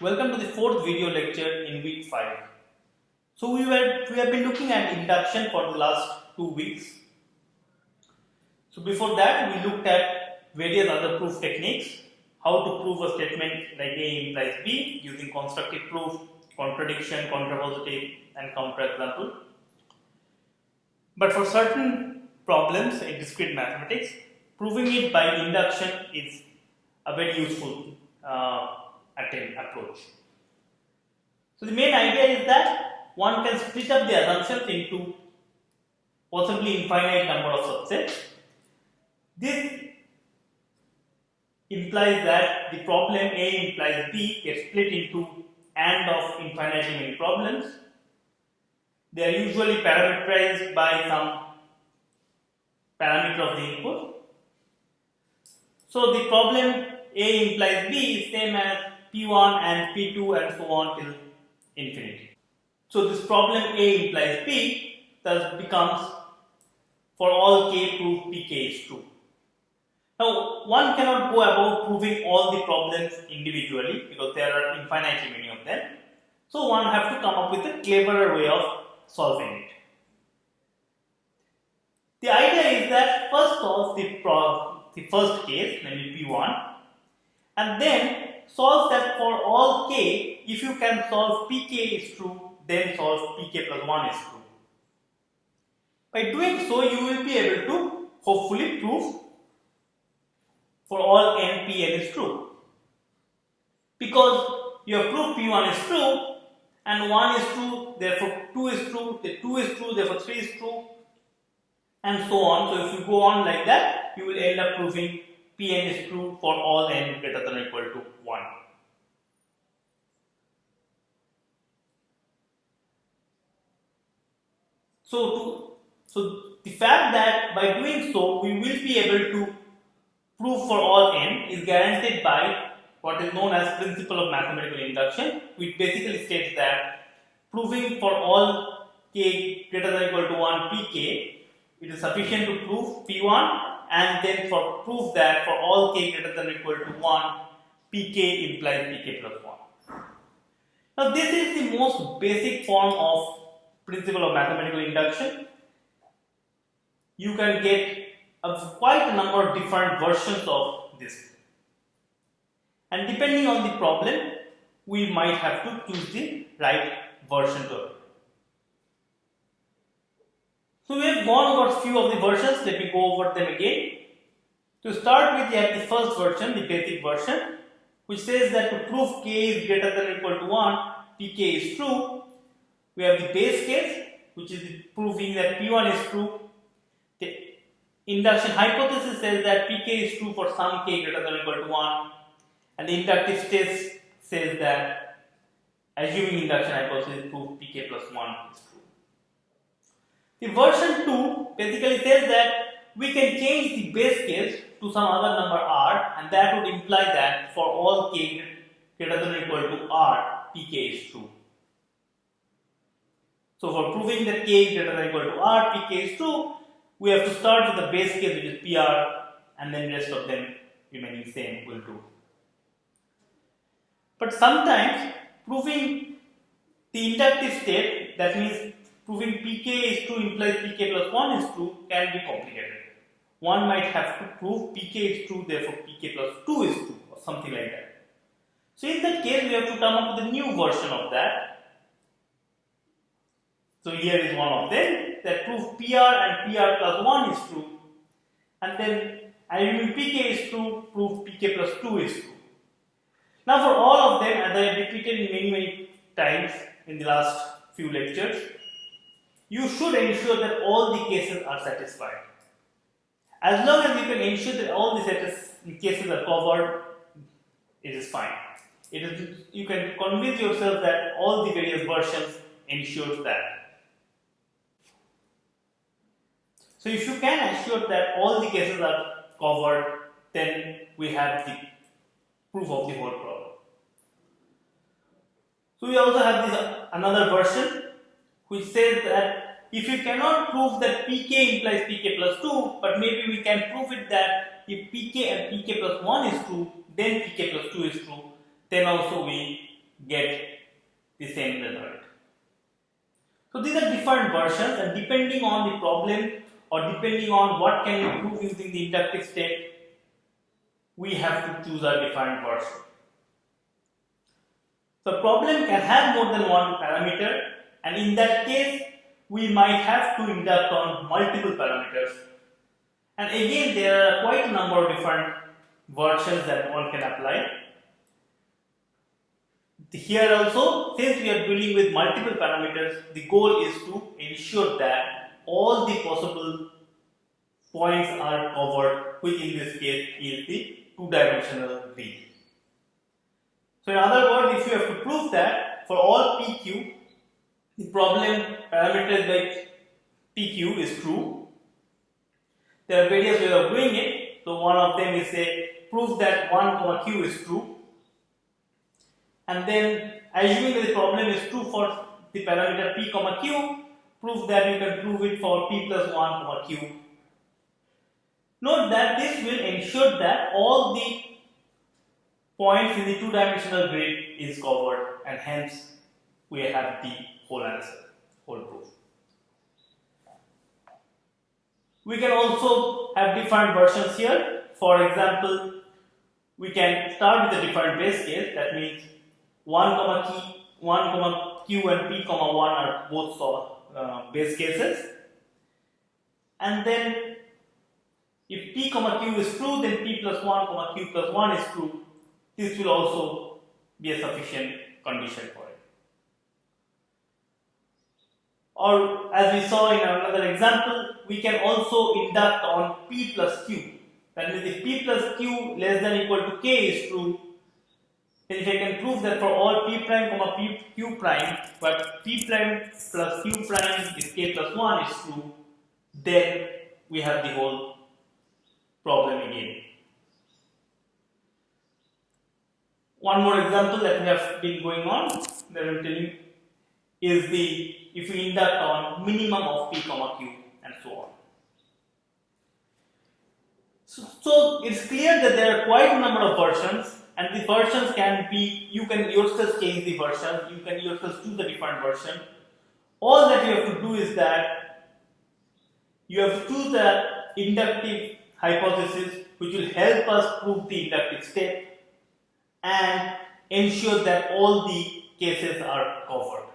Welcome to the fourth video lecture in week 5. So we have been looking at induction for the last 2 weeks. So before that we looked at various other proof techniques, how to prove a statement like A implies B using constructive proof, contradiction, contrapositive and counterexample. But for certain problems in discrete mathematics, proving it by induction is a very useful approach. So the main idea is that one can split up the assumptions into possibly infinite number of subsets. This implies that the problem A implies B gets split into AND of infinitely many problems. They are usually parameterized by some parameter of the input. So the problem A implies B is same as P1 and P2 and so on till infinity. So this problem A implies B thus becomes for all k prove Pk is true. Now one cannot go about proving all the problems individually because there are infinitely many of them. So one have to come up with a cleverer way of solving it. The idea is that first solve the first case, namely P1, and then solve that for all k. If you can solve Pk is true, then solve Pk plus 1 is true. By doing so, you will be able to hopefully prove for all n Pn is true. Because you have proved P1 is true and 1 is true, therefore 2 is true, the 2 is true, therefore 3 is true, and so on. So if you go on like that, you will end up proving Pn is true for all n greater than or equal to 1. So the fact that by doing so we will be able to prove for all n is guaranteed by what is known as principle of mathematical induction, which basically states that proving for all k greater than or equal to 1 Pk, it is sufficient to prove P1, and then for prove that for all k greater than or equal to 1 Pk implies Pk plus 1. Now this is the most basic form of principle of mathematical induction. You can get quite a number of different versions of this, and depending on the problem we might have to choose the right version to it. So we have gone over a few of the versions. Let me go over them again. To start with, you have the first version, the basic version, which says that to prove k is greater than or equal to 1, Pk is true. We have the base case, which is proving that P1 is true. The induction hypothesis says that Pk is true for some k greater than or equal to 1, and the inductive test says that assuming induction hypothesis prove Pk plus 1 is true. The version 2 basically says that we can change the base case to some other number r, and that would imply that for all k greater than or equal to r, Pk is true. So for proving that k is greater than or equal to r, Pk is true, we have to start with the base case, which is Pr, and then rest of them remaining same will do. But sometimes proving the inductive state, that means proving Pk is true implies Pk plus 1 is true, can be complicated. One might have to prove Pk is true, therefore Pk plus 2 is true, or something like that. So in that case, we have to come up with a new version of that. So here is one of them, that prove Pr and Pr plus 1 is true, and then assuming Pk is true, prove Pk plus 2 is true. Now for all of them, as I have repeated many times in the last few lectures, you should ensure that all the cases are satisfied. As long as you can ensure that all the cases are covered, it is fine. You can convince yourself that all the various versions ensures that. So if you can assure that all the cases are covered, then we have the proof of the whole problem. So we also have this another version which says that if you cannot prove that Pk implies Pk plus 2, but maybe we can prove it that if Pk and Pk plus 1 is true, then Pk plus 2 is true, then also we get the same result. So these are different versions, and depending on the problem or depending on what can we prove using the inductive step, we have to choose a different version. So problem can have more than one parameter, and in that case we might have to induct on multiple parameters. And again, there are quite a number of different versions that one can apply. Here also, since we are dealing with multiple parameters, the goal is to ensure that all the possible points are covered, which in this case is the two-dimensional grid. So in other words, if you have to prove that for all PQ, the problem parameterized by PQ is true, there are various ways of doing it. So one of them is say prove that 1, q is true, and then assuming that the problem is true for the parameter p, q, prove that you can prove it for p plus 1, q. Note that this will ensure that all the points in the two-dimensional grid is covered, and hence we have the whole answer, whole proof. We can also have different versions here. For example, we can start with a different base case. That means 1, q and p, 1 are both base cases. And then if p, q is true, then p plus 1, q plus 1 is true. This will also be a sufficient condition for it. Or as we saw in another example, we can also induct on p plus q. That means if p plus q less than or equal to k is true, then if I can prove that for all p prime, q prime, but p prime plus q prime is k plus 1 is true, then we have the whole problem again. One more example that we have been going on, that I am telling, is if we induct on minimum of p, q, and so on. So it's clear that there are quite a number of versions, and the versions can be, you can yourself change the version, you can yourself choose a different version. All that you have to do is that you have to choose the inductive hypothesis which will help us prove the inductive step and ensure that all the cases are covered.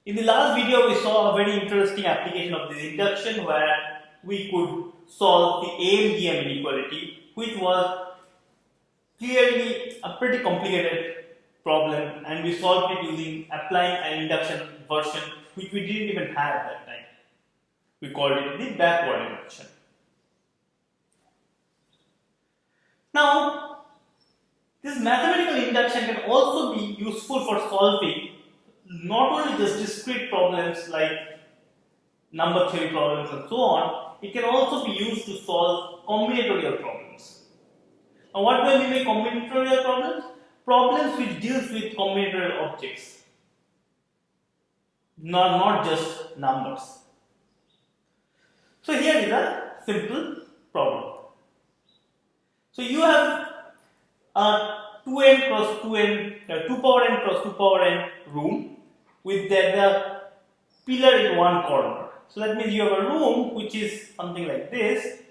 In the last video, we saw a very interesting application of this induction where we could solve the AMDM inequality, which was clearly a pretty complicated problem, and we solved it using applying an induction version which we didn't even have at that time. We called it the backward induction. Now, this mathematical induction can also be useful for solving not only just discrete problems like number theory problems and so on, it can also be used to solve combinatorial problems. Now, what do I mean by combinatorial problems? Problems which deals with combinatorial objects, not just numbers. So here is a simple problem. So you have a 2n cross 2n, 2 power n cross 2 power n room with the pillar in one corner. So that means you have a room which is something like this.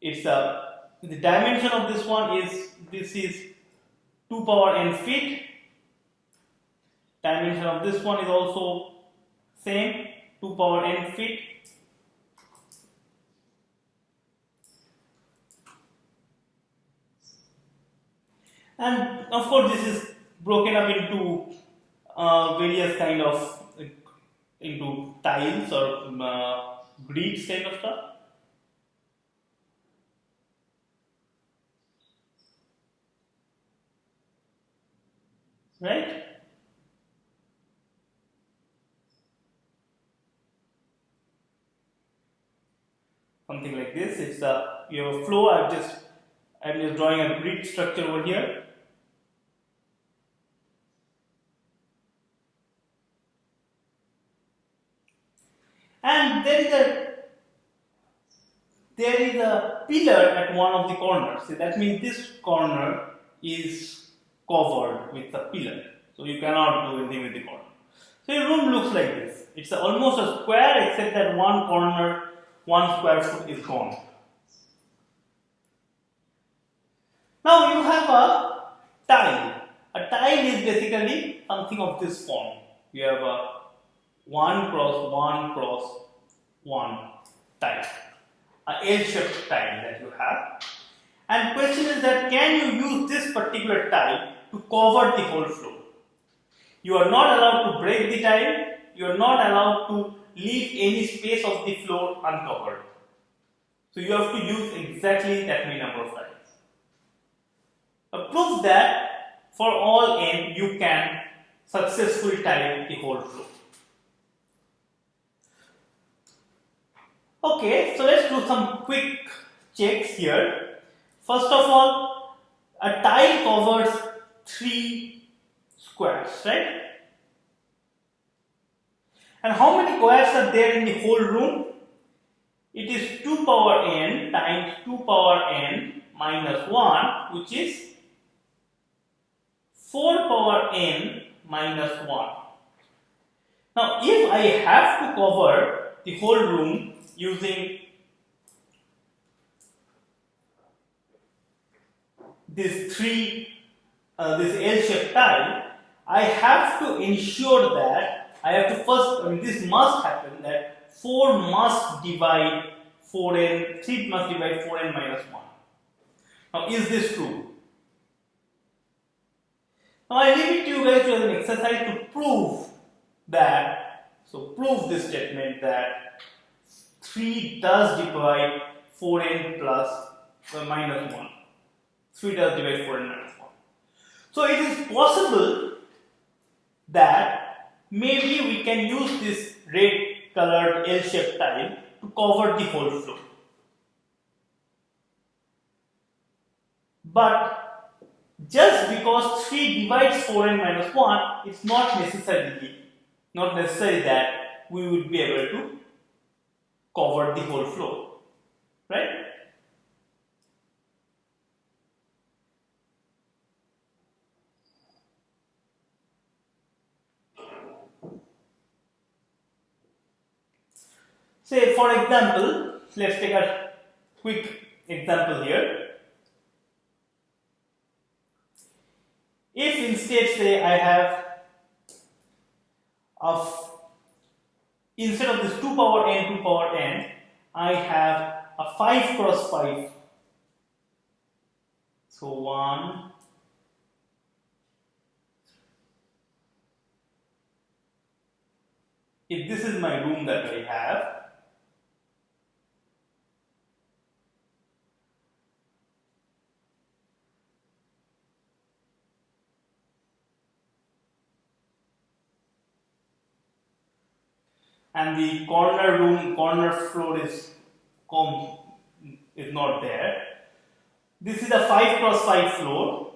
It's the dimension of this one is 2 power n feet. Dimension of this one is also same, 2 power n feet. And of course, this is broken up into various kind of into tiles or grids kind of stuff. Right? Something like this. It's you have a flow. I'm just drawing a grid structure over here. And there is a pillar at one of the corners. So that means this corner is covered with a pillar. So you cannot do anything with the corner. So your room looks like this. It's almost a square except that one corner, 1 square foot is gone. Now you have a tile. A tile is basically something of this form. You have a 1 cross 1 cross 1 tile. A L-shaped tile that you have. And question is that can you use this particular tile to cover the whole floor? You are not allowed to break the tile. You are not allowed to leave any space of the floor uncovered. So you have to use exactly that many number of tiles. Prove that for all n you can successfully tile the whole floor. Okay, so let's do some quick checks here. First of all, a tile covers 3 squares, right? And how many squares are there in the whole room? It is 2 power n times 2 power n minus 1, which is 4 power n minus 1. Now, if I have to cover the whole room using this L-shaped tile, I have to ensure that this must happen, that 4 must divide 4n, 3 must divide 4n minus 1. Now, is this true? Now, I leave it to you guys as an exercise to prove that, so prove this statement that 3 does divide 4n plus minus 1. 3 does divide 4n minus 1. So, it is possible that maybe we can use this red colored L-shaped tile to cover the whole floor. But just because 3 divides 4n minus 1, it's not necessary that we would be able to cover the whole floor, right? Say, for example, let's take a quick example here. If instead, say, I have instead of this 2 power n, I have a 5 cross 5. So 1, if this is my room that I have, and the corner floor is not there. This is a 5 cross 5 floor,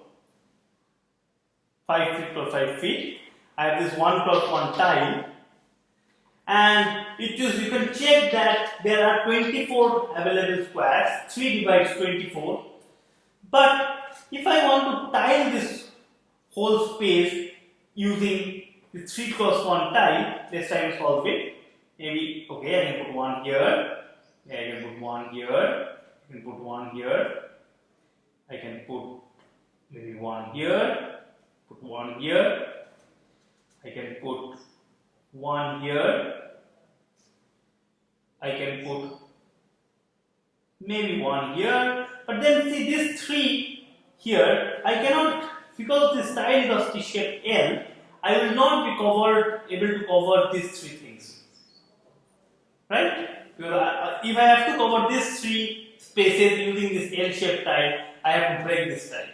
5 feet cross 5 feet. I have this 1 cross 1 tile, and you can check that there are 24 available squares. 3 divides 24. But if I want to tile this whole space using the 3 cross 1 tile, let's try to solve it. Maybe, okay, I can put 1 here, I can put 1 here, I can put 1 here, I can put maybe 1 here, put 1 here, I can put 1 here, I can put maybe 1 here, but then see this 3 here, I cannot, because this tile is of the shape L, I will not be able to cover these 3 things. Right? Because if I have to cover these 3 spaces using this L-shaped tile, I have to break this tile.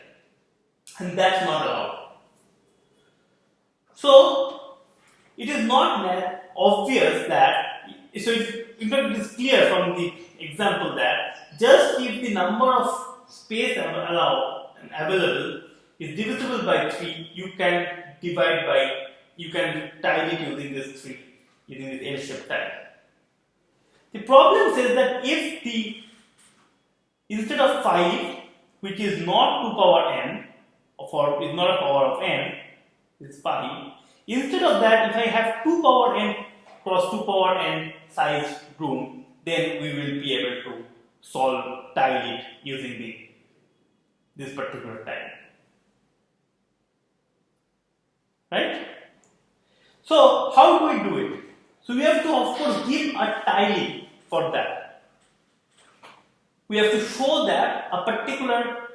And that's not allowed. So, it is not obvious that, so in fact it is clear from the example that just if the number of space allowed and available is divisible by 3, you can tile it using this L-shaped tile. The problem says that if instead of 5, which is not 2 power n, is not a power of n, it's pi. Instead of that, if I have 2 power n cross 2 power n size room, then we will be able to tile it using this particular tile. Right? So how do we do it? So we have to of course give a tiling for that. We have to show that a particular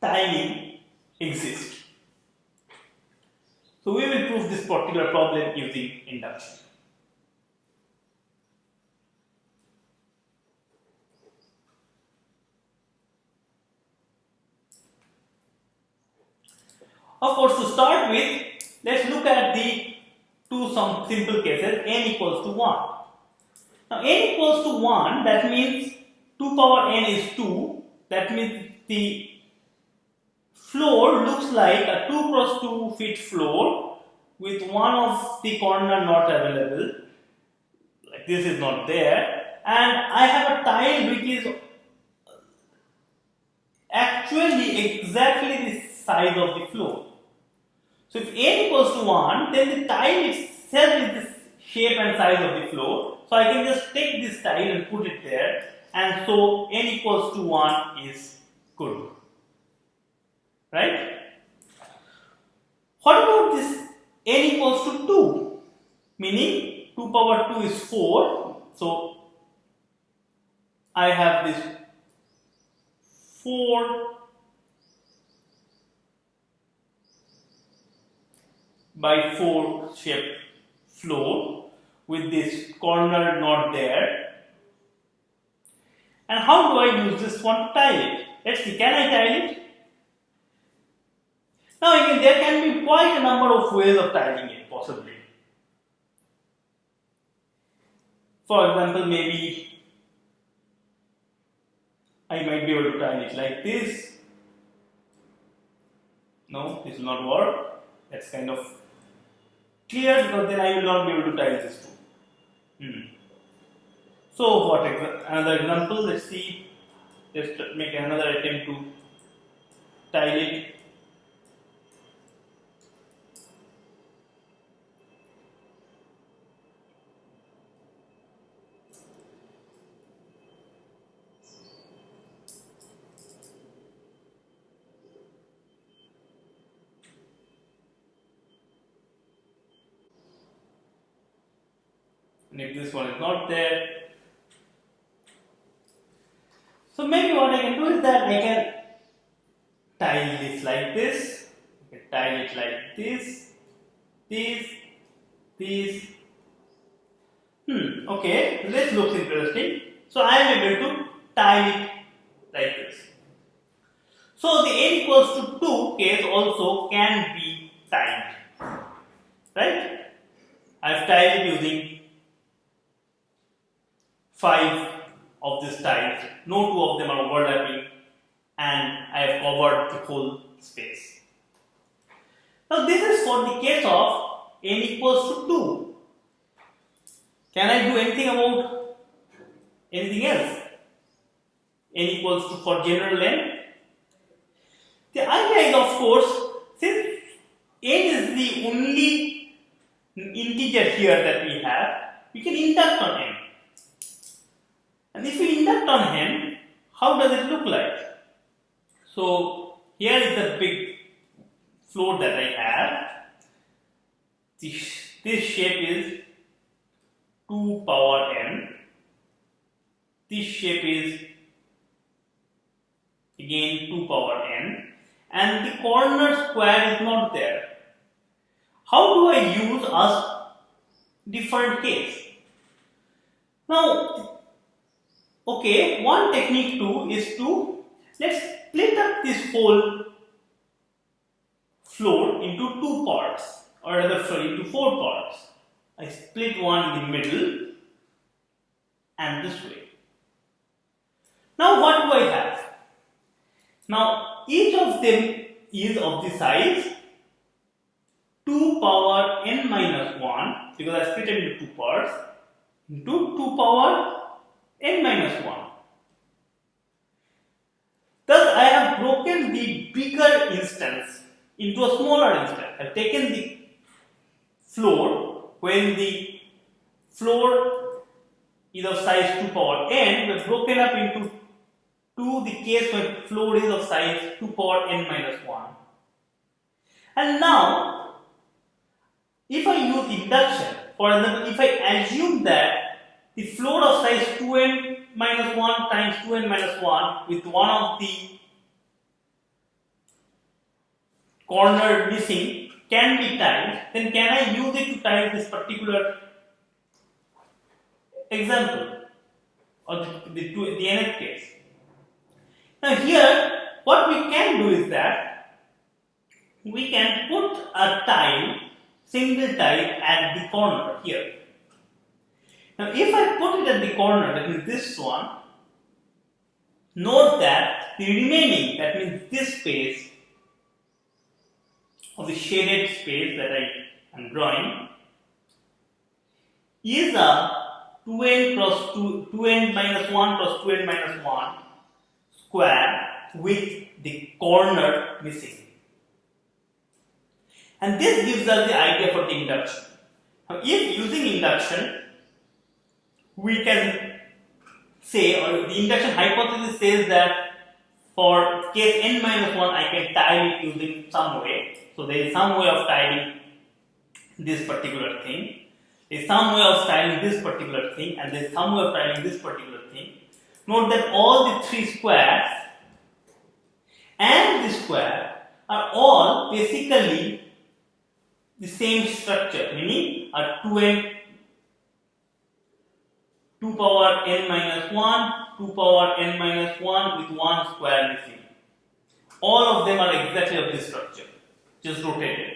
tiling exists. So we will prove this particular problem using induction. Of course, to start with, let's look at some simple cases. N equals to 1. Now n equals to 1, that means 2 power n is 2. That means the floor looks like a 2 cross 2 feet floor with one of the corner not available. Like this is not there. And I have a tile which is actually exactly the size of the floor. So if n equals to 1, then the tile itself is the shape and size of the floor. So I can just take this tile and put it there, and so n equals to 1 is good. Right? What about this n equals to 2? Meaning 2 power 2 is 4. So I have this 4 by 4 shaped floor with this corner not there. And how do I use this one to tile it? Let's see, can I tile it? Now again, there can be quite a number of ways of tiling it possibly. For example, maybe I might be able to tile it like this. No, this will not work. That's kind of clear because then I will not be able to tile this too. So what another example? Let's see. Let's make another attempt to tile it. And if this one is not there, so maybe what I can do is that I can tile this like this, I can tile it like this, this. Okay, this looks interesting. So I am able to tile it like this. So the n equals to 2 case also can be tiled, right? I have tiled it using 5 of these tiles. No 2 of them are overlapping, and I have covered the whole space. Now this is for the case of n equals to 2. Can I do anything about anything else? N equals to for general n. The idea is, of course, since n is the only integer here that we have, we can induct on n. And if we induct on n, how does it look like? So here is the big floor that I have. This shape is 2 power n. This shape is again 2 power n. And the corner square is not there. How do I use a different case? Now, okay, one technique too is to, let's split up this whole floor into 2 parts, or rather sorry, into 4 parts. I split one in the middle and this way. Now what do I have? Now each of them is of the size 2 power n minus 1, because I split it into 2 parts, into 2 power n minus 1. Thus I have broken the bigger instance into a smaller instance. I've taken the floor when the floor is of size 2 power n, we have broken up into the case when floor is of size 2 power n minus 1. And now, if I use induction, for example, if I assume that the floor of size 2n minus 1 times 2n minus 1 with one of the corner missing can be tiled, then can I use it to tile this particular example or the nth case? Now here, what we can do is that we can put a tile, single tile at the corner here. Now if I put it at the corner, that means this one, note that the remaining, that means this space, or the shaded space that I am drawing, is a 2n minus 1 plus 2n minus 1 square with the corner missing. And this gives us the idea for the induction. Now if using induction, we can say, or the induction hypothesis says that for case n minus 1 I can tile it using some way. So there is some way of tiling this particular thing. There is some way of tiling this particular thing, and there is some way of tiling this particular thing. Note that all the three squares and the square are all basically the same structure, meaning a 2 power n minus 1, 2 power n minus 1 with one square missing. All of them are exactly of this structure, just rotated.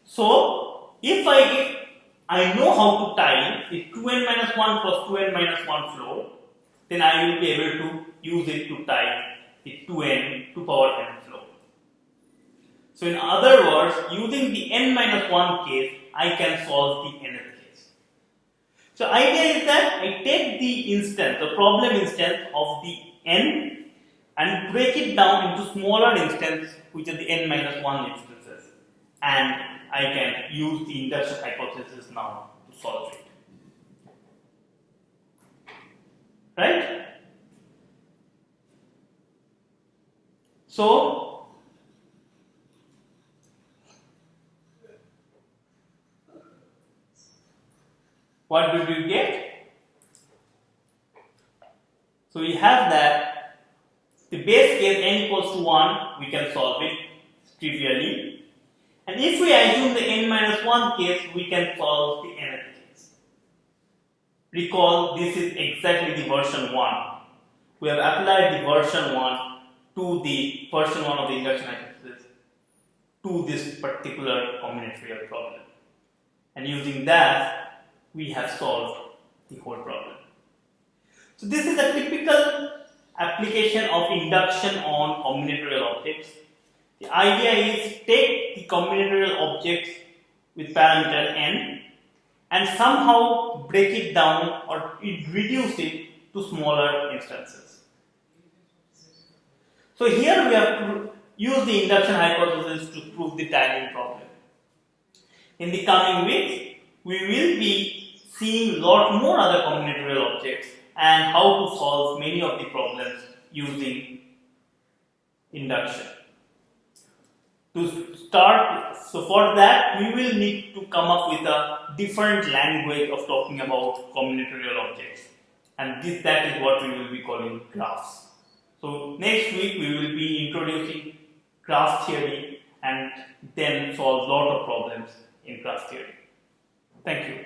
So, if I know how to tile the 2n minus 1 plus 2n minus 1 floor, then I will be able to use it to tile the 2 power n floor. So, in other words, using the n minus 1 case, I can solve the nth case. So, idea is that I take the instance, the problem instance of the n and break it down into smaller instances, which are the n minus 1 instances, and I can use the induction hypothesis now to solve it. Right? So, what did we get? So, we have that the base case n equals to 1, we can solve it trivially. And if we assume the n minus 1 case, we can solve the nth case. Recall, this is exactly the version 1. We have applied the version 1 to the version 1 of the induction hypothesis to this particular combinatorial problem. And using that, we have solved the whole problem. So this is a typical application of induction on combinatorial objects. The idea is take the combinatorial objects with parameter n and somehow break it down or reduce it to smaller instances. So here we have used the induction hypothesis to prove the tiling problem. In the coming weeks, we will be seeing a lot more other combinatorial objects and how to solve many of the problems using induction. To start, so for that we will need to come up with a different language of talking about combinatorial objects, and that is what we will be calling graphs. So next week we will be introducing graph theory and then solve a lot of problems in graph theory. Thank you.